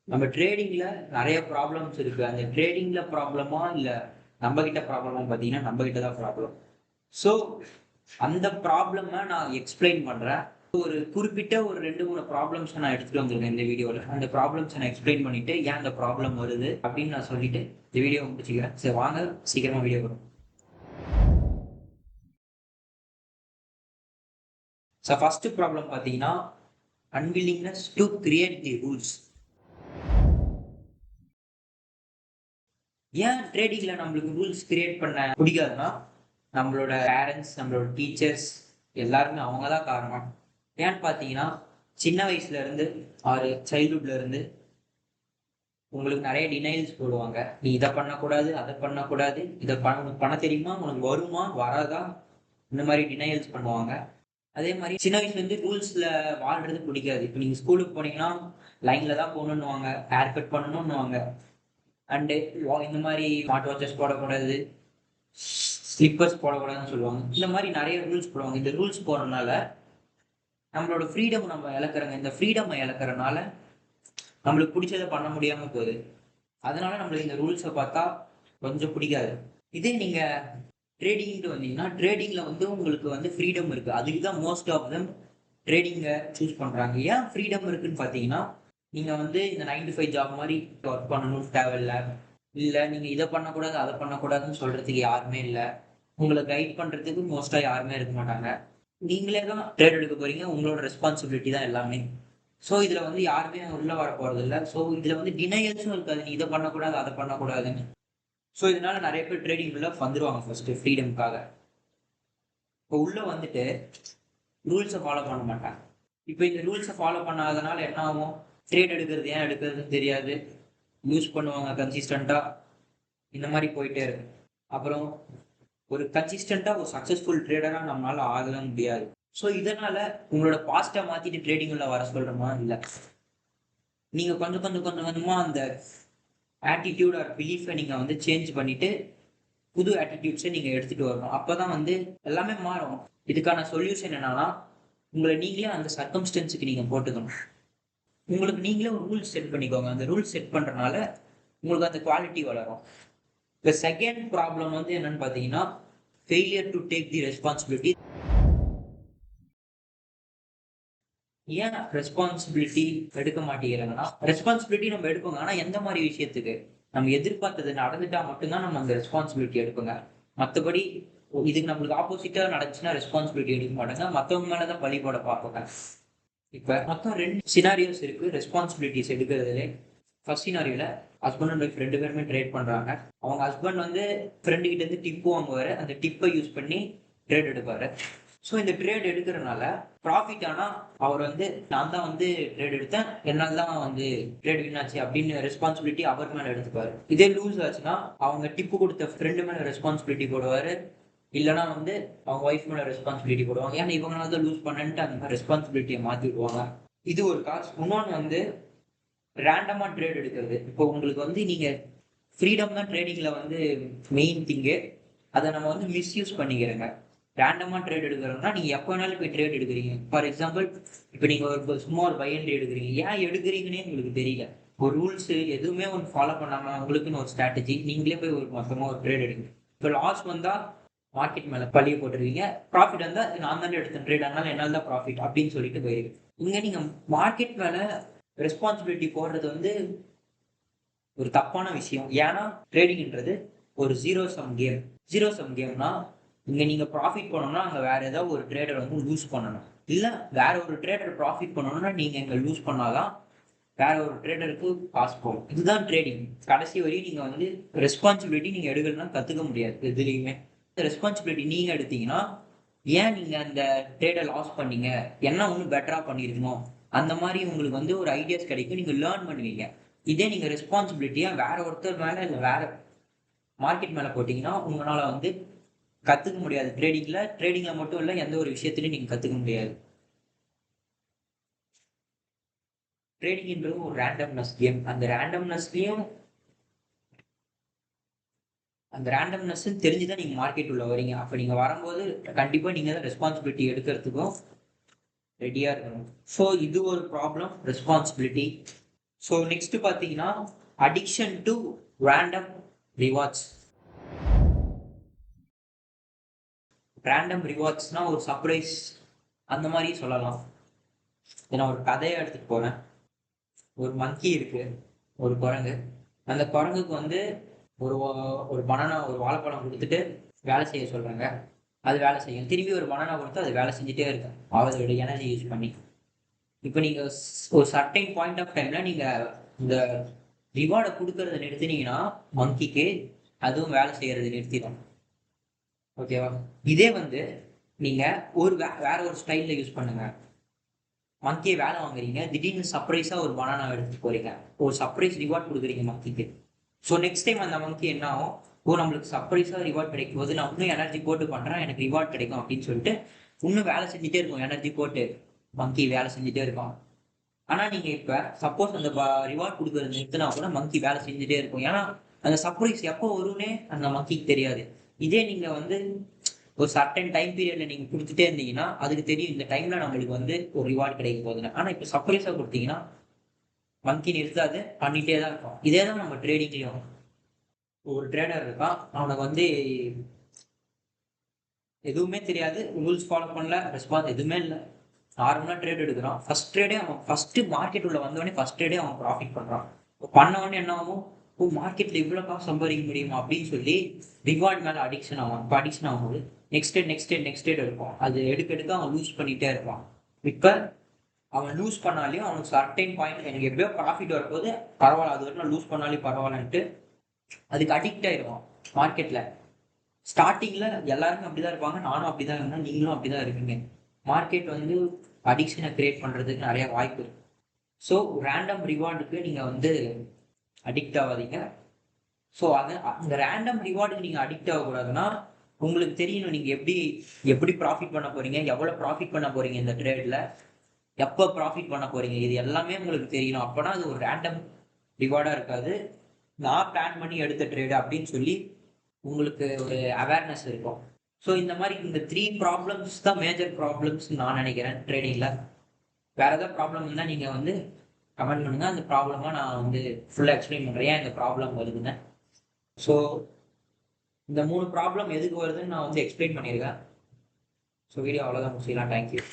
நம்ம ட்ரேடிங்ல நிறைய ப்ராப்ளம்ஸ் இருக்கு. அந்த ட்ரேடிங்ல ப்ராப்ளமா இல்ல நம்ம கிட்ட ப்ராப்ளமா பார்த்தீங்கன்னா நம்ம கிட்ட தான் ப்ராப்ளம். ஸோ அந்த ப்ராப்ளம நான் எக்ஸ்பிளைன் பண்றேன். ஒரு குறிப்பிட்ட ஒரு 2, 3 ப்ராப்ளம்ஸ நான் எடுத்துட்டு வந்திருக்கேன் இந்த வீடியோல. அந்த ப்ராப்ளம்ஸ நான் எக்ஸ்பிளைன் பண்ணிட்டு, ஏன் அந்த ப்ராப்ளம் வருது அப்படின்னு நான் சொல்லிட்டு இந்த வீடியோவ முடிச்சுக்கிறேன். சரி வாங்க சீக்கிரமா வீடியோ வரும். ஸோ ஃபர்ஸ்ட் ப்ராப்ளம் பார்த்தீங்கன்னா, unwillingness to create the rules. ஏன் ட்ரேடிங்ல நம்மளுக்கு ரூல்ஸ் கிரியேட் பண்ண பிடிக்காதுன்னா, நம்மளோட பேரண்ட்ஸ், நம்மளோட டீச்சர்ஸ் எல்லாருமே அவங்க தான் காரணம். ஏன்னு பார்த்தீங்கன்னா, சின்ன வயசுல இருந்து ஆர் சைல்ட்ஹுட்ல இருந்து உங்களுக்கு நிறைய டினைல்ஸ் போடுவாங்க. நீ இத பண்ணக்கூடாது, அத பண்ணக்கூடாது, உனக்கு பண்ண தெரியுமா? உனக்கு வருமா? வராதா? இந்த மாரி டினைல்ஸ் பண்ணுவாங்க. அதே மாரி சின்ன வயசுல இருந்து ரூல்ஸ்ல வாழ்றது பிடிக்காது. இப்ப நீங்க ஸ்கூலுக்கு போனீங்கன்னா, லைன்ல தான் போகணுன்னுவாங்க. ஹேர் கட் பண்ணணுன்னுவாங்க. அண்டு இந்த மாரி ஸ்மார்ட் வாட்சஸ் போடக்கூடாது, ஸ்லிப்பர்ஸ் போடக்கூடாதுன்னு சொல்லுவாங்க. இந்த மாரி நெறைய ரூல்ஸ் போடுவாங்க. இந்த ரூல்ஸ் போடுறனால நம்மளோட ஃப்ரீடம் நம்ம இழக்கிறோங்க. இந்த ஃப்ரீடம் இழக்கிறனால நம்மளுக்கு பிடிச்சத பண்ண முடியாம போகுது. அதனால நம்மளுக்கு இந்த ரூல்ஸ பார்த்தா கொஞ்சம் பிடிக்காது. இதே நீங்க ட்ரேடிங்ன்ட்டு வந்தீங்கன்னா, ட்ரேடிங்ல வந்து உங்களுக்கு வந்து ஃப்ரீடம் இருக்கு. அதுக்கு தான் மோஸ்ட் ஆஃப் தெம் ட்ரேடிங்க சூஸ் பண்றாங்க. ஏன் ஃப்ரீடம் இருக்குன்னு பார்த்தீங்கன்னா, நீங்க வந்து இந்த 9 to 5 ஜாப் மாரி ஒர்க் பண்ணணும்னு தேவையில்ல. இல்ல நீங்க இத பண்ணக்கூடாது, அத பண்ணக்கூடாதுன்னு சொல்றதுக்கு யாருமே இல்ல. உங்கள கைட் பண்றதுக்கு மோஸ்ட்டா யாருமே இருக்க மாட்டாங்க. நீங்களே தான் ட்ரேட் எடுக்க போறீங்க. உங்களோட ரெஸ்பான்சிபிலிட்டி தான் எல்லாமே. ஸோ இதுல வந்து யாருமே உள்ள வர போறதில்ல. ஸோ இதுல வந்து டினையல்ஸும் இருக்காது. நீ இத பண்ணக்கூடாது, அத பண்ணக்கூடாதுன்னு. ஸோ இதனால நெறைய பேர் ட்ரேடிங் உள்ள வந்துருவாங்க ஃபர்ஸ்ட்டு ஃப்ரீடம்க்காக. இப்போ உள்ள வந்துட்டு ரூல்ஸ ஃபாலோ பண்ண மாட்டாங்க. இப்போ இந்த ரூல்ஸ ஃபாலோ பண்ணாதனால என்ன ஆகும்? ட்ரேட் எடுக்கிறது ஏன் எடுக்கிறதுன்னு தெரியாது. யூஸ் பண்ணுவாங்க கன்சிஸ்டன்ட்டா. இந்த மாரி போயிட்டே இருக்கும். அப்புறம் ஒரு கன்சிஸ்டன்ட்டா ஒரு சக்சஸ்ஃபுல் ட்ரேடரா நம்மளால ஆகவே முடியாது. ஸோ இதனால உங்களோட பாஸ்ட்ட மாத்திட்டு ட்ரேடிங் உள்ள வர சொல்றோமா? இல்ல. நீங்க கொஞ்சம் கொஞ்சம் கொஞ்சம் கொஞ்சமா அந்த ஆட்டிட்யூட் ஆர் பிலீஃப நீங்க வந்து சேஞ்ச் பண்ணிட்டு, புது ஆட்டிட்யூட்ஸ நீங்க எடுத்துட்டு வரணும். அப்பதான் வந்து எல்லாமே மாறும். இதுக்கான சொல்யூஷன் என்னன்னா, உங்கள நீங்களே அந்த சர்க்கம்ஸ்டன்ஸ்க்கு நீங்க போட்டுக்கணும். உங்களுக்கு நீங்களே ஒரு ரூல்ஸ் செட் பண்ணிக்கோங்க. அந்த ரூல்ஸ் செட் பண்றனால, உங்களுக்கு அந்த குவாலிட்டி வளரும். இப்ப செகண்ட் ப்ராப்ளம் வந்து என்னன்னு பார்த்தீங்கன்னா, failure to take the responsibility. ஏன் ரெஸ்பான்சிபிலிட்டி எடுக்க மாட்டேங்கிறாங்கன்னா, ரெஸ்பான்சிபிலிட்டி நம்ம எடுப்போங்க. ஆனா எந்த மாரி விஷயத்துக்கு? நம்ம எதிர்பார்த்தது நடந்துட்டா மட்டும் தான் நம்ம அந்த ரெஸ்பான்சிபிலிட்டி எடுப்போங்க. மத்தபடி இதுக்கு நம்மளுக்கு ஆப்போசிட்டா நடந்துச்சுன்னா ரெஸ்பான்சிபிலிட்டி எடுக்க மாட்டாங்க. மத்தவங்க மேல தான் பழி போட பார்ப்போங்க. இப்ப மொத்தம் 2 சினாரியோஸ் இருக்கு ரெஸ்பான்சிபிலிட்டிஸ் எடுக்கிறதுலே. ஃபர்ஸ்ட் சினாரியோல ஹஸ்பண்ட் அண்ட் ஒய்ஃப் 2 பேருமே ட்ரேட் பண்றாங்க. அவங்க ஹஸ்பண்ட் வந்து ஃப்ரெண்ட் கிட்ட இருந்து டிப் வாங்குவாரு. அந்த டிப்ப யூஸ் பண்ணி ட்ரேட் எடுப்பாரு. ஸோ இந்த ட்ரேட் எடுக்கிறனால ப்ராஃபிட் ஆனா அவர் வந்து நான் தான் வந்து ட்ரேட் எடுத்தேன். என்னால தான் வந்து ட்ரேட் வின் ஆச்சு அப்படின்னு ரெஸ்பான்சிபிலிட்டி அவர் மேல எடுத்துப்பாரு. இதே லூஸ் ஆச்சுன்னா அவங்க டிப்பு கொடுத்த ஃப்ரெண்டு மேல ரெஸ்பான்சிபிலிட்டி போடுவாரு. இல்லன்னா வந்து அவங்க ஒய்ஃப் மேல ரெஸ்பான்சிபிலிட்டி போடுவாங்க. ஏன்னா இவங்களால தான் லூஸ் பண்ணன்ட்டு அந்த மாதிரி ரெஸ்பான்சிபிலிட்டியை மாத்தி விடுவாங்க. இது ஒரு காசு. இன்னொன்னு வந்து ரேண்டமா ட்ரேட் எடுக்கிறது. இப்போ உங்களுக்கு வந்து நீங்க ஃப்ரீடம் தான் ட்ரேடிங்ல வந்து மெயின் திங்கு. அதை நம்ம வந்து மிஸ்யூஸ் பண்ணிக்கிறோங்க. ரேண்டமா ட்ரேட் எடுக்கிறோம்னா நீங்க எப்போ வேணாலும் போய் ட்ரேட் எடுக்கிறீங்க. ஃபார் எக்ஸாம்பிள் இப்போ நீங்க ஒரு சும்மா ஒரு பை அண்ட் எடுக்கிறீங்க. ஏன் எடுக்கிறீங்கன்னே உங்களுக்கு தெரியல. ஒரு ரூல்ஸ் எதுவுமே ஒன்று ஃபாலோ பண்ணாம உங்களுக்குன்னு ஒரு ஸ்ட்ராட்டஜி நீங்களே போய் ஒரு மொத்தமா ஒரு ட்ரேட் எடுங்க. இப்போ லாஸ் வந்தா மார்க்கெட் மேல பழிய போட்டுருவீங்க. ப்ராஃபிட் வந்தா நான் தானே எடுத்தேன் ட்ரேட், அதனால என்னால தான் ப்ராஃபிட் அப்படின்னு சொல்லிட்டு போயிருக்கு. இங்க நீங்க மார்க்கெட் மேல ரெஸ்பான்சிபிலிட்டி போடுறது வந்து ஒரு தப்பான விஷயம். ஏன்னா ட்ரேடிங்ன்றது ஒரு zero sum game. Zero sum கேம்னா இங்க நீங்க ப்ராஃபிட் பண்ணணும்னா அங்க வேற ஏதாவது ஒரு ட்ரேடர் வந்து லூஸ் பண்ணணும். இல்ல வேற ஒரு ட்ரேடர் ப்ராஃபிட் பண்ணணும்னா நீங்க இங்க லூஸ் பண்ணாதான் வேற ஒரு ட்ரேடருக்கு காசு போகும். இதுதான் ட்ரேடிங். கடைசி வரையும் நீங்க வந்து ரெஸ்பான்சிபிலிட்டி நீங்க எடுக்கணும்னா கத்துக்க முடியாது எதுலையுமே. ரெஸ்பான்சிபிலிட்டி நீங்க எடுத்தீங்கன்னா ஏன் நீங்க அந்த ட்ரேடை லாஸ் பண்ணீங்க, என்ன ஒண்ணு பெட்டரா பண்ணிருக்கணும், அந்த மாதிரி உங்களுக்கு வந்து ஒரு ஐடியாஸ் கிடைக்கும். நீங்க லேர்ன் பண்ணுவீங்க. இதே நீங்க ரெஸ்பான்சிபிலிட்டியா வேற ஒருத்தர் மேல இல்ல வேற மார்க்கெட் மேல போட்டீங்கன்னா உங்களால வந்து கத்துக்க முடியாது. ட்ரேடிங்ல மட்டும் இல்ல எந்த ஒரு விஷயத்திலையும் நீங்க கத்துக்க முடியாது. ட்ரேடிங்ன்றது ஒரு ரேண்டம்னஸ் கேம். அந்த ரேண்டம்னஸ் தெரிஞ்சுதான் நீங்க மார்க்கெட் உள்ள வரீங்க. அப்ப நீங்க வரும்போது கண்டிப்பா நீங்க தான் ரெஸ்பான்சிபிலிட்டி எடுக்கிறதுக்கும் ரெடியா இருக்கணும். ஸோ இது ஒரு ப்ராப்ளம் ரெஸ்பான்சிபிலிட்டி. ஸோ நெக்ஸ்ட் பார்த்தீங்கன்னா addiction to random rewards. Random ரிவார்ட்ஸ்னா ஒரு சர்ப்ரைஸ் அந்த மாதிரி சொல்லலாம். நான் ஒரு கதையை எடுத்துட்டு போறேன். ஒரு மங்கி இருக்கு, ஒரு குரங்கு. அந்த குரங்குக்கு வந்து ஒரு ஒரு பனானா, ஒரு வாழைப்பழம் கொடுத்துட்டு வேலை செய்ய சொல்றாங்க. அது வேலை செய்யும். திரும்பி ஒரு பனானா கொடுத்து அது வேலை செஞ்சுட்டே இருக்கும் அதோட எனர்ஜி யூஸ் பண்ணி. இப்போ நீங்க ஒரு சர்டைன் பாயிண்ட் ஆஃப் டைம்ல நீங்க இந்த ரிவார்டை கொடுக்கறத நிறுத்தினீங்கன்னா மங்கிக்கு அதுவும் வேலை செய்யறது நிறுத்திடும். ஓகேவா? இதே வந்து நீங்க ஒரு வேற ஒரு ஸ்டைல்ல யூஸ் பண்ணுங்க. மங்கியை வேலை வாங்குறீங்க, திடீர்னு சர்ப்ரைஸா ஒரு பனானா எடுத்துட்டு போறீங்க, ஒரு சர்ப்ரைஸ் ரிவார்ட் கொடுக்குறீங்க மங்கிக்கு. ஸோ நெக்ஸ்ட் டைம் அந்த மங்கி என்ன ஆகும், ஓ நம்மளுக்கு சர்ப்ரைஸா ரிவார்ட் கிடைக்கும் போது நான் இன்னும் எனர்ஜி போட்டு பண்றேன், எனக்கு ரிவார்ட் கிடைக்கும் அப்படின்னு சொல்லிட்டு இன்னும் வேலை செஞ்சுட்டே இருக்கும். எனர்ஜி போட்டு மங்கி வேலை செஞ்சுட்டே இருக்கும். ஆனா நீங்க இப்ப சப்போஸ் அந்த ரிவார்ட் கொடுக்கறது நிறுத்தினா கூட மங்கி வேலை செஞ்சுட்டே இருக்கும். ஏன்னா அந்த சர்ப்ரைஸ் எப்போ வரும்னே அந்த மங்கிக்கு தெரியாது. இதே நீங்க வந்து ஒரு சர்டன் டைம் பீரியட்ல நீங்க கொடுத்துட்டே இருந்தீங்கன்னா அதுக்கு தெரியும் இந்த டைம்ல நம்மளுக்கு வந்து ஒரு ரிவார்ட் கிடைக்க போகுதுன்னு. ஆனா இப்ப சர்ப்ரைஸா கொடுத்தீங்கன்னா மங்கி நிறுத்தாது, பண்ணிட்டே தான் இருக்கும். இதே தான் நம்ம ட்ரேடிங்லயும். ஒரு ட்ரேடர் இருக்கான், அவனுக்கு வந்து எதுவுமே தெரியாது, ரூல்ஸ் ஃபாலோ பண்ணல, ரெஸ்பான்ஸ் எதுவுமே இல்லை. நார்மலா ட்ரேட் எடுக்கிறான். ஃபர்ஸ்ட் ட்ரேடே அவன் ஃபர்ஸ்ட் மார்க்கெட் உள்ள வந்தவொடனே ஃபர்ஸ்ட் ட்ரேடே அவன் ப்ராஃபிட் பண்றான். பண்ண உடனே என்ன ஆகும், ஓ மார்க்கெட்ல இவ்வளவு காசு சம்பாதிக்க முடியுமா அப்படின்னு சொல்லி ரிவார்ட் மேல அடிக்ஷன் ஆகும். இப்போ அடிக்ஷன் ஆகும்போது நெக்ஸ்ட் டேட் இருக்கும். அது எடுக்க அவன் லூஸ் பண்ணிட்டே இருப்பான். இப்ப அவன் லூஸ் பண்ணாலையும் அவனுக்கு சர்டைன் பாயிண்ட் எனக்கு எப்படியோ ப்ராஃபிட் வரும்போது பரவாயில்ல, அது வரைக்கும் லூஸ் பண்ணாலும் பரவாயில்லன்ட்டு அதுக்கு அடிக்ட் ஆயிடுவான். மார்க்கெட்ல ஸ்டார்டிங்ல எல்லாருமே அப்படிதான் இருப்பாங்க, நானும் அப்படிதான் இருந்தேன், நீங்களும் அப்படிதான் இருக்கீங்க. மார்க்கெட் வந்து அடிக்ஷனை கிரியேட் பண்றதுக்கு நிறைய வாய்ப்பு இருக்கு. ஸோ ரேண்டம் ரிவார்டுக்கு நீங்க வந்து அடிக்ட் ஆகாதீங்க. ஸோ அது அந்த ரேண்டம் ரிவார்டுக்கு நீங்க அடிக்ட் ஆகக்கூடாதுன்னா உங்களுக்கு தெரியணும் நீங்க எப்படி எப்படி ப்ராஃபிட் பண்ண போறீங்க, எவ்வளவு ப்ராஃபிட் பண்ண போறீங்க இந்த ட்ரேட்ல, எப்போ ப்ராஃபிட் பண்ண போறீங்க, இது எல்லாமே உங்களுக்கு தெரியணும். அப்பனா அது ஒரு ரேண்டம் ரிவார்டா இருக்காது, நான் பிளான் பண்ணி எடுத்த ட்ரேடு அப்படின்னு சொல்லி உங்களுக்கு ஒரு அவேர்னஸ் இருக்கும். ஸோ இந்த மாதிரி இந்த 3 ப்ராப்ளம்ஸ் தான் மேஜர் ப்ராப்ளம்ஸ் நான் நினைக்கிறேன் ட்ரேடிங்ல. வேற ஏதாவது ப்ராப்ளம் இருந்தால் நீங்க வந்து கமெண்ட் பண்ணுங்க, அந்த ப்ராப்ளமா நான் வந்து ஃபுல்லாக எக்ஸ்பிளைன் பண்றேன் ஏன் இந்த ப்ராப்ளம் வருதுன்னு. ஸோ இந்த 3 ப்ராப்ளம் எதுக்கு வருதுன்னு நான் வந்து எக்ஸ்பிளைன் பண்ணியிருக்கேன். ஸோ வீடியோ அவ்வளோதான் முடிச்சுக்கலாம். தேங்க்யூ.